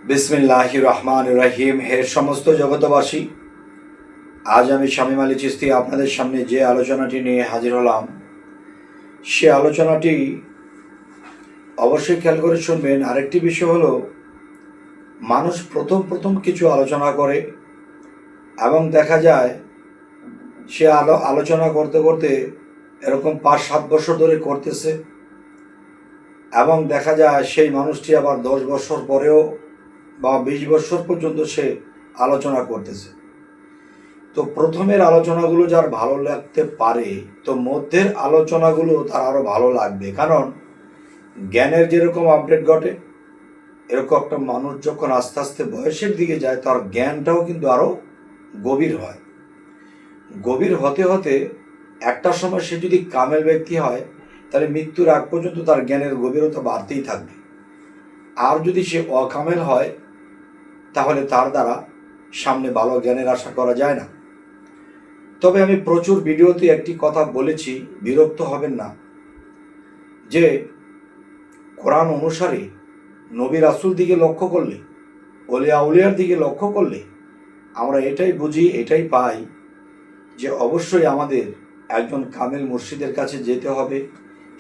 বিসমিল্লাহির রহমানির রহিম। হে সমস্ত জগতবাসী, আজ আমি শামীম আলী চিশতি আপনাদের সামনে যে আলোচনাটি নিয়ে হাজির হলাম, সে আলোচনাটি অবশ্যই খেয়াল করে শুনবেন। আরেকটি বিষয় হলো, মানুষ প্রথম কিছু আলোচনা করে এবং দেখা যায় সে আলোচনা করতে করতে এরকম 5-7 বছর ধরে করতেছে এবং দেখা যায় সেই মানুষটি আবার 10 বছর পরেও বা 20 বছর পর্যন্ত সে আলোচনা করতেছে। তো প্রথমের আলোচনাগুলো যার ভালো লাগতে পারে, তো মধ্যের আলোচনাগুলো তার আরও ভালো লাগবে। কারণ জ্ঞানের যেরকম আপডেট ঘটে, এরকম একটা মানুষ যখন আস্তে আস্তে বয়সের দিকে যায়, তার জ্ঞানটাও কিন্তু আরও গভীর হয়। গভীর হতে হতে একটা সময় সে যদি কামেল ব্যক্তি হয়, তাহলে মৃত্যুর আগ পর্যন্ত তার জ্ঞানের গভীরতা বাড়তেই থাকবে। আর যদি সে অকামেল হয়, তাহলে তার দ্বারা সামনে ভালো জ্ঞানের আশা করা যায় না। তবে আমি প্রচুর ভিডিওতে একটি কথা বলেছি, বিরক্ত হবেন না, যে কোরআন অনুসারে নবী রাসূল দিকে লক্ষ্য করলে, ওলিয়া আউলিয়ার দিকে লক্ষ্য করলে আমরা এটাই বুঝি, এটাই পাই যে অবশ্যই আমাদের একজন কামেল মুর্শিদের কাছে যেতে হবে।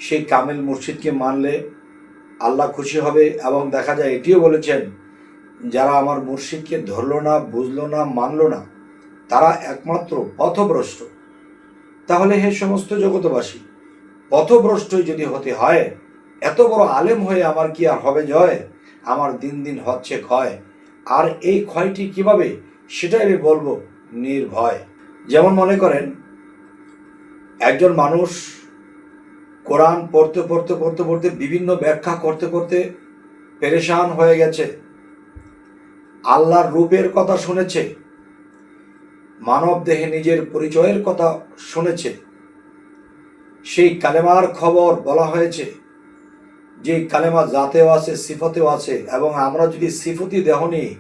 সেই কামেল মুর্শিদকে মানলে আল্লাহ খুশি হবে। এবং দেখা যায় এটিও বলেছেন, যারা আমার মুর্শিদকে ধরলো না, বুঝলো না, মানলো না, তারা একমাত্র পথভ্রষ্ট। তাহলে হে সমস্ত জগতবাসী, পথভ্রষ্টই যদি হতে হয়, এত বড় আলেম হয়ে আমার কি আর হবে জয়? আমার দিন দিন হচ্ছে ক্ষয়। আর এই ক্ষয়টি কিভাবে, সেটাই আমি বলবো নির্ভয়। যেমন মনে করেন, একজন মানুষ কোরআন পড়তে বিভিন্ন ব্যাখ্যা করতে করতে পেরেশান হয়ে গেছে। আল্লাহর রূপের কথা শুনেছে, মানব দেহে নিজের পরিচয়ের কথা শুনেছে, সেই কালেমার খবর বলা হয়েছে, যে কালেমা জাতেও আছে, সিফতেও আছে। এবং আমরা যদি সিফতি দেহ নিয়ে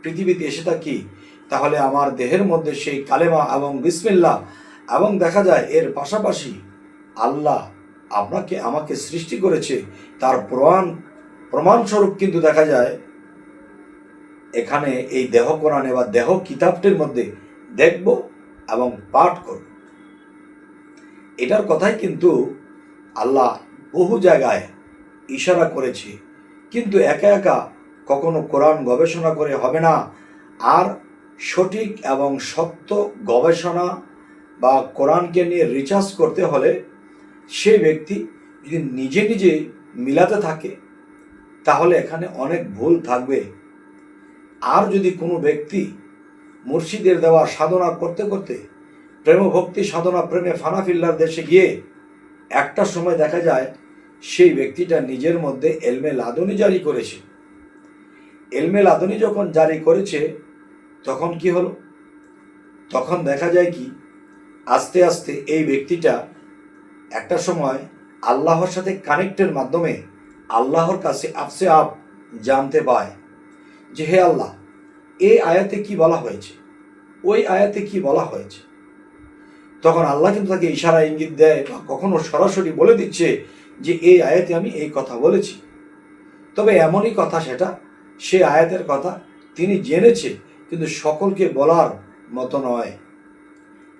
পৃথিবীতে এসে থাকি, তাহলে আমার দেহের মধ্যে সেই কালেমা এবং বিসমিল্লাহ, এবং দেখা যায় এর পাশাপাশি আল্লাহ আমাকে সৃষ্টি করেছে, তার প্রমাণস্বরূপ কিন্তু দেখা যায় এখানে এই দেহ কোরআনে বা দেহ কিতাবটির মধ্যে দেখব এবং পাঠ করব। এটার কথাই কিন্তু আল্লাহ বহু জায়গায় ইশারা করেছে। কিন্তু একা একা কখনো কোরআন গবেষণা করে হবে না। আর সঠিক এবং সত্য গবেষণা বা কোরআনকে নিয়ে রিসার্চ করতে হলে সেই ব্যক্তি যদি নিজে নিজে মিলাতে থাকে, তাহলে এখানে অনেক ভুল থাকবে। আর যদি কোনো ব্যক্তি মুর্শিদের দেওয়া সাধনা করতে করতে প্রেম ভক্তি সাধনা, প্রেমে ফানাফিল্লার দেশে গিয়ে একটা সময় দেখা যায় সেই ব্যক্তিটা নিজের মধ্যে এলমে লাদুনি জারি করেছে। এলমে লাদুনি যখন জারি করেছে, তখন কি হলো? তখন দেখা যায় কি, আস্তে আস্তে এই ব্যক্তিটা একটা সময় আল্লাহর সাথে কানেক্টের মাধ্যমে আল্লাহর কাছে আপসে আপ জানতে পায় যে হে আল্লাহ, এই আয়াতে কি বলা হয়েছে, ওই আয়াতে কি বলা হয়েছে। তখন আল্লাহ কিন্তু তাকে ইশারা ইঙ্গিত দেয় বা কখনো সরাসরি বলে দিচ্ছে যে এই আয়াতে আমি এই কথা বলেছি। তবে এমনই কথা, সেটা সে আয়াতের কথা তিনি জেনেছে, কিন্তু সকলকে বলার মতো নয়।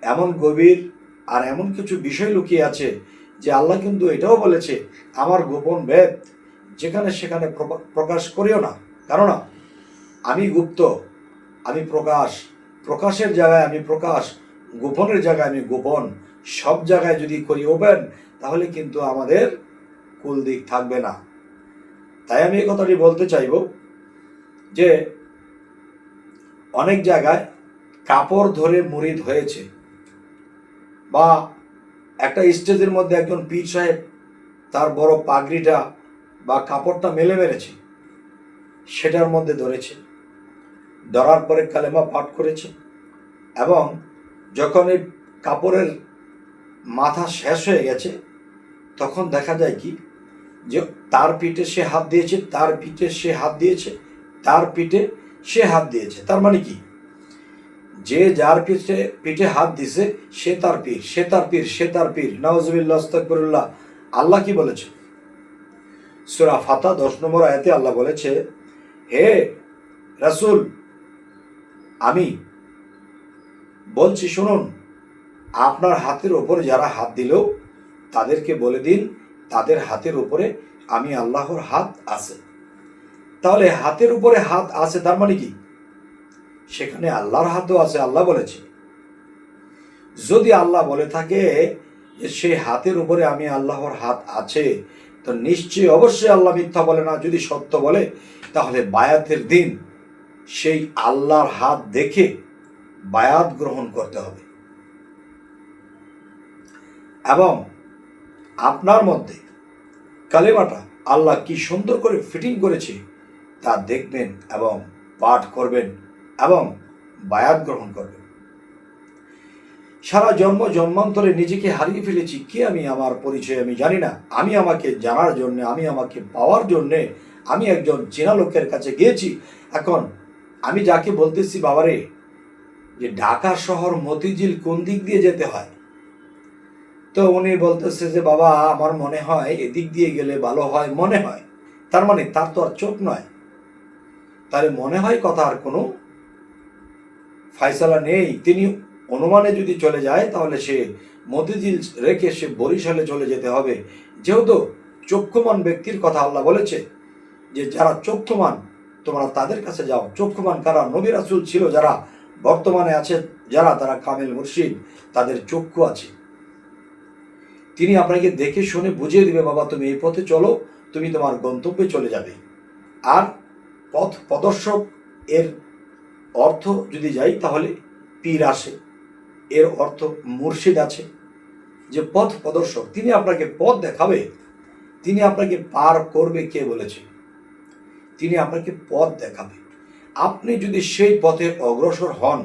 এমন গভীর আর এমন কিছু বিষয় লুকিয়ে আছে যে আল্লাহ কিন্তু এটাও বলেছে, আমার গোপন বেদ যেখানে সেখানে প্রকাশ করিও না। কেননা আমি গুপ্ত, আমি প্রকাশ, প্রকাশের জায়গায় আমি প্রকাশ, গোপনের জায়গায় আমি গোপন। সব জায়গায় যদি করি ওপেন, তাহলে কিন্তু আমাদের কুল দিক থাকবে না। তাই আমি এই কথাটি বলতে চাইব যে অনেক জায়গায় কাপড় ধরে মুরিদ হয়েছে, বা একটা স্টেজের মধ্যে একজন পীর সাহেব তার বড় পাগড়িটা বা কাপড়টা মেলে মেরেছে, সেটার মধ্যে ধরেছে, ধরার পরে কালেমা পাঠ করেছে। এবং যখন এই কাপড়ের মাথা শেষ হয়ে গেছে, তখন দেখা যায় কি, যে তার পিঠে সে হাত দিয়েছে, তার পিঠে সে হাত দিয়েছে, তার পিঠে সে হাত দিয়েছে। তার মানে কি, যে যার পিঠে হাত দিছে সে তার পীর, সে তার পীর, সে তার পীর। নাউজুবিল্লাহ, আস্তাগফিরুল্লাহ। আল্লাহ কি বলেছে? সূরা ফাতহা 10 নম্বর আয়াতে আল্লাহ বলেছে, হে রাসূল, আমি বলছি শুনুন, আপনার হাতের ওপরে যারা হাত দিল তাদেরকে বলে দিন তাদের হাতের উপরে আমি আল্লাহর হাত আছে। তাহলে হাতের উপরে হাত আছে তার মানে কি? সেখানে আল্লাহর হাতও আছে, আল্লাহ বলেছে। যদি আল্লাহ বলে থাকে যে সেই হাতের উপরে আমি আল্লাহর হাত আছে, তো নিশ্চয়ই অবশ্যই আল্লাহ মিথ্যা বলে না। যদি সত্য বলে তাহলে বায়াতের দিন সেই আল্লাহর হাত দেখে বায়াত গ্রহণ করতে হবে এবং আপনার মধ্যে কালেমাটা আল্লাহ কি সুন্দর করে ফিটিং করেছে তা দেখবেন এবং পাঠ করবেন এবং বায়াত গ্রহণ করবেন। সারা জন্ম জন্মান্তরে নিজেকে হারিয়ে ফেলেছি, কে আমি, আমার পরিচয় আমি জানি না। আমি আমাকে জানার জন্য, আমি আমাকে পাওয়ার জন্যে আমি একজন চেনা লোকের কাছে গিয়েছি। এখন আমি যাকে বলতেছি, বাবারে যে ঢাকা শহর মতিঝিল কোন দিক দিয়ে যেতে হয়, তো উনি বলতেছে যে বাবা আমার মনে হয় এদিক দিয়ে গেলে ভালো হয়, মনে হয়। তার মানে তার তো আর চোখ নয়, তাহলে মনে হয় কথা আর কোনো ফায়সালা নেই। তিনি অনুমানে যদি চলে যায় তাহলে সে মতিঝিল রেখে সে বরিশালে চলে যেতে হবে, যেহেতু চক্ষুমান ব্যক্তির কথা আল্লাহ বলেছে যে যারা চক্ষুমান তোমরা তাদের কাছে যাও। চক্ষুমান কারা? নবী রাসূল ছিল যারা বর্তমানে আছে, যারা তারা কামিল মুর্শিদ, তাদের চক্ষু আছে। তিনি আপনাকে দেখে শুনে বুঝিয়ে দিবে, বাবা তুমি এই পথে চলো, তুমি তোমার গন্তব্যে চলে যাবে। আর পথ প্রদর্শক এর অর্থ যদি যাই তাহলে পীর আসে, এর অর্থ মুর্শিদ আছে। যে পথ প্রদর্শক তিনি আপনাকে পথ দেখাবে, তিনি আপনাকে পার করবে, কে বলেছে? তিনি আপনাকে পথ দেখাবে। আপনি যদি সেই পথে অগ্রসর হন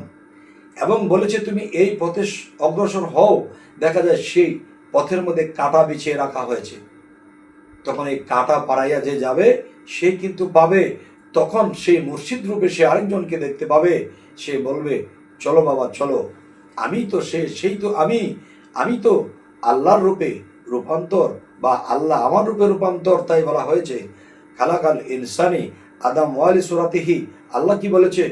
এবং বলেছে তুমি এই পথে অগ্রসর হও, দেখা যায় সেই পথের মধ্যে কাঁটা বিছিয়ে রাখা হয়েছে, তখন এই কাঁটা পাড়াইয়া যে যাবে সে কিন্তু পাবে, তখন সেই মুর্শিদ রূপে সে আরেকজনকে দেখতে পাবে। সে বলবে চলো বাবা চলো, আমি তো সেই তো আমি তো আল্লাহর রূপে রূপান্তর, বা আল্লাহ আমার রূপে রূপান্তর। তাই বলা হয়েছে খালাকাল ইনসানি আদম ওয়ালি সুরাতিহি। আল্লাহ কি বলেছে?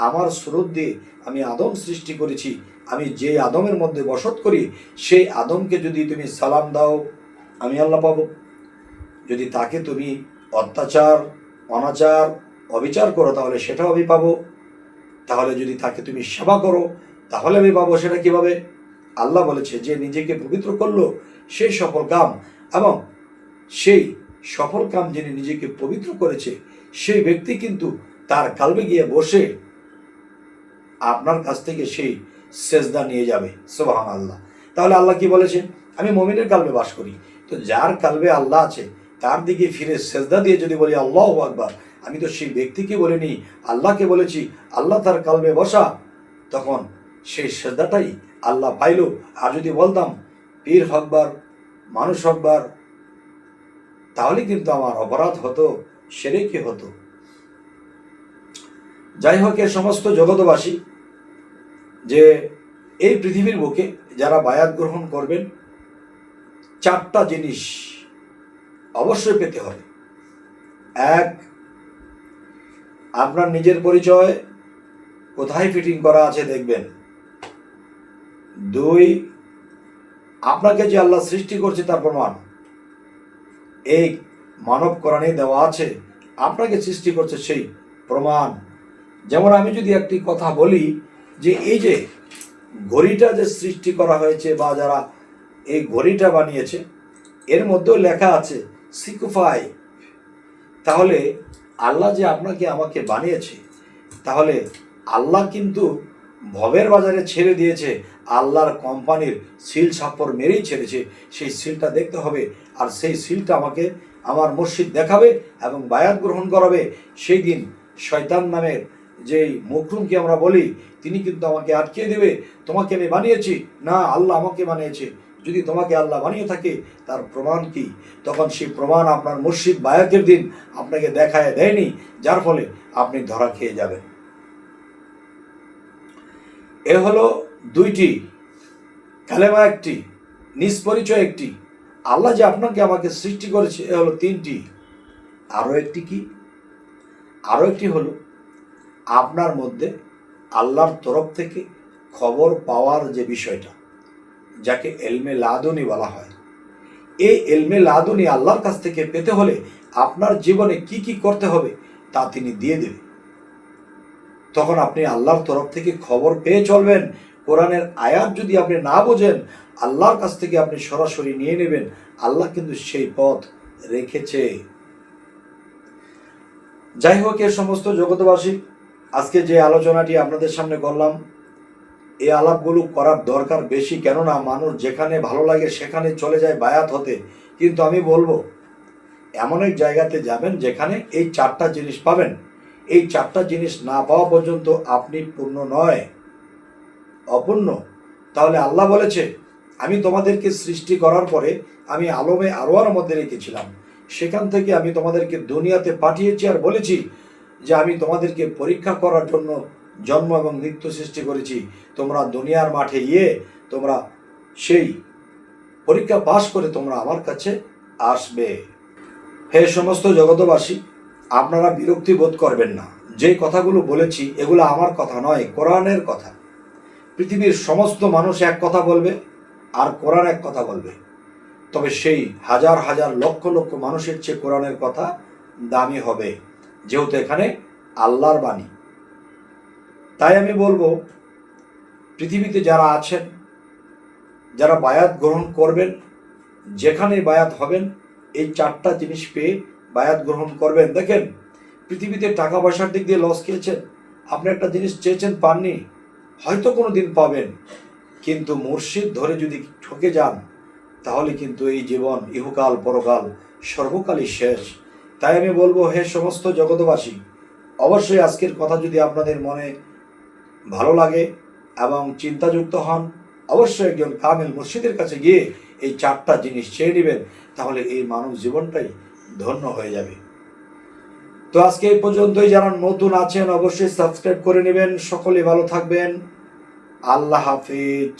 আমার সুরত দিয়ে আমি আদম সৃষ্টি করেছি। আমি যে আদমের মধ্যে বসত করি সেই আদমকে যদি তুমি সালাম দাও আমি আল্লাহ পাবো। যদি তাকে তুমি অত্যাচার, অনাচার, অবিচার করো তাহলে সেটাও আমি পাবো। তাহলে যদি তাকে তুমি সেবা করো তাহলে আমি পাবো। সেটা কিভাবে? আল্লাহ বলেছে যে নিজেকে পবিত্র করলো সেই সফল কাম, এবং সেই সফল কাম যিনি নিজেকে পবিত্র করেছে সেই ব্যক্তি কিন্তু তার কালবে গিয়ে বসে আপনার কাছ থেকে সেই সেজদা নিয়ে যাবে। সুবহানাল্লাহ। তাহলে আল্লাহ কি বলেছে? আমি মুমিনের কালবে বাস করি। তো যার কালবে আল্লাহ আছে তার দিকে ফিরে সেজদা দিয়ে যদি বলি আল্লাহু আকবার, আমি তো সেই ব্যক্তিকে বলিনি, আল্লাহকে বলেছি। আল্লাহ তার কালবে বসা, তখন সেই সেজদাটাই আল্লাহ পাইল। আর যদি বলতাম পীর হকবার, মানুষ হকবার, তাহলে কিন্তু আমার অপরাধ হতো, শিরকি হতো। যাই হোক, এর সমস্ত জগতবাসী যে এই পৃথিবীর বুকে যারা বায়াত গ্রহণ করবেন, চারটা জিনিস অবশ্যই পেতে হবে। এক, আপনার নিজের পরিচয় কোথায় ফিটিং করা আছে দেখবেন। দুই, আপনাকে যে আল্লাহ সৃষ্টি করছে তার প্রমাণ এই মানব কোরআনে দেওয়া আছে, আপনাকে সৃষ্টি করছে সেই প্রমাণ। যেমন আমি যদি একটি কথা বলি যে এই যে ঘড়িটা যে সৃষ্টি করা হয়েছে বা যারা এই ঘড়িটা বানিয়েছে এর মধ্যেও লেখা আছে সিকুফাই। তাহলে আল্লাহ যে আপনাকে আমাকে বানিয়েছে, তাহলে আল্লাহ কিন্তু ভবের বাজারে ছেড়ে দিয়েছে, আল্লাহর কোম্পানির সিল ছাপ্পর মেরেই ছেড়েছে। সেই সিলটা দেখতে হবে, আর সেই সিলটা আমাকে আমার মুর্শিদ দেখাবে এবং বায়াত গ্রহণ করাবে। সেই দিন শয়তান নামের যেই মুকরুমকে আমরা বলি, তিনি কিন্তু আমাকে আটকিয়ে দেবে, তোমাকে আমি বানিয়েছি না, আল্লাহ আমাকে বানিয়েছে। যদি তোমাকে আল্লাহ বানিয়ে থাকে তার প্রমাণ কি? তখন সেই প্রমাণ আপনার মুর্শিদ বায়াতের দিন আপনাকে দেখায় দেয়নি, যার ফলে আপনি ধরা খেয়ে যাবেন। এ হলো দুইটি, কালেমা একটি, নিজ পরিচয় একটি, আল্লাহ যে আপনাকে আমাকে সৃষ্টি করেছে এ হলো তিনটি। আরও একটি কি? আরও একটি হলো আপনার মধ্যে আল্লাহর তরফ থেকে খবর পাওয়ার যে বিষয়টা, যাকে এলমে লাদুনি বলা হয়, এই এলমে লাদুনি আল্লাহর কাছ থেকে পেতে হলে আপনার জীবনে কি কি করতে হবে তা তিনি দিয়ে দেবেন। তখন আপনি আল্লাহর তরফ থেকে খবর পেয়ে চলবেন। কোরআনের আয়াত যদি আপনি না বোঝেন, আল্লাহর কাছ থেকে আপনি সরাসরি নিয়ে নেবেন। আল্লাহ কিন্তু সেই পথ রেখেছে। যাই হোক, এর সমস্ত জগতবাসী, আজকে যে আলোচনাটি আপনাদের সামনে করলাম, এই আলাপগুলো করার দরকার বেশি, কেননা মানুষ যেখানে ভালো লাগে সেখানে চলে যায় বায়াত হতে। কিন্তু আমি বলবো, এমন এক জায়গাতে যাবেন যেখানে এই চারটা জিনিস পাবেন। এই চারটা জিনিস না পাওয়া পর্যন্ত আপনি পূর্ণ নয়, অপূর্ণ। তাহলে আল্লাহ বলেছে, আমি তোমাদেরকে সৃষ্টি করার পরে আমি আলমে আরওয়ার মধ্যে রেখেছিলাম, সেখান থেকে আমি তোমাদেরকে দুনিয়াতে পাঠিয়েছি আর বলেছি যে আমি তোমাদেরকে পরীক্ষা করার জন্য জন্ম এবং মৃত্যু সৃষ্টি করেছি। তোমরা দুনিয়ার মাঠে গিয়ে তোমরা সেই পরীক্ষা পাশ করে তোমরা আমার কাছে আসবে। হে সমস্ত জগতবাসী, আপনারা বিরক্তি বোধ করবেন না। যে কথাগুলো বলেছি এগুলো আমার কথা নয়, কোরআনের কথা। পৃথিবীর সমস্ত মানুষ এক কথা বলবে আর কোরআন এক কথা বলবে, তবে সেই হাজার হাজার লক্ষ লক্ষ মানুষের চেয়ে কোরআনের কথা দামি হবে, যেহেতু এখানে আল্লাহর বাণী। তাই আমি বলবো, পৃথিবীতে যারা আছেন, যারা বায়াত গ্রহণ করবেন, যেখানে বায়াত হবেন, এই চারটা জিনিস পেয়ে বায়াত গ্রহণ করবেন। দেখেন, পৃথিবীতে টাকা পয়সার দিক দিয়ে লস খেয়েছেন, আপনি একটা জিনিস চেয়েছেন পাননি, হয়তো কোনো দিন পাবেন, কিন্তু মুর্শিদ ধরে যদি ঠকে যান তাহলে কিন্তু এই জীবন ইহকাল পরকাল সর্বকালই শেষ। তাই আমি বলবো, হে সমস্ত জগতবাসী, অবশ্যই আজকের কথা যদি আপনাদের মনে ভালো লাগে এবং চিন্তাযুক্ত হন, অবশ্যই একজন কামেল মুর্শিদের কাছে গিয়ে এই চারটা জিনিস চেয়ে নেবেন, তাহলে এই মানব জীবনটাই ধন্য হয়ে যাবে। তো আজকে এই পর্যন্তই। যারা নতুন আছেন অবশ্যই সাবস্ক্রাইব করে নেবেন। সকলে ভালো থাকবেন। আল্লাহ হাফিজ।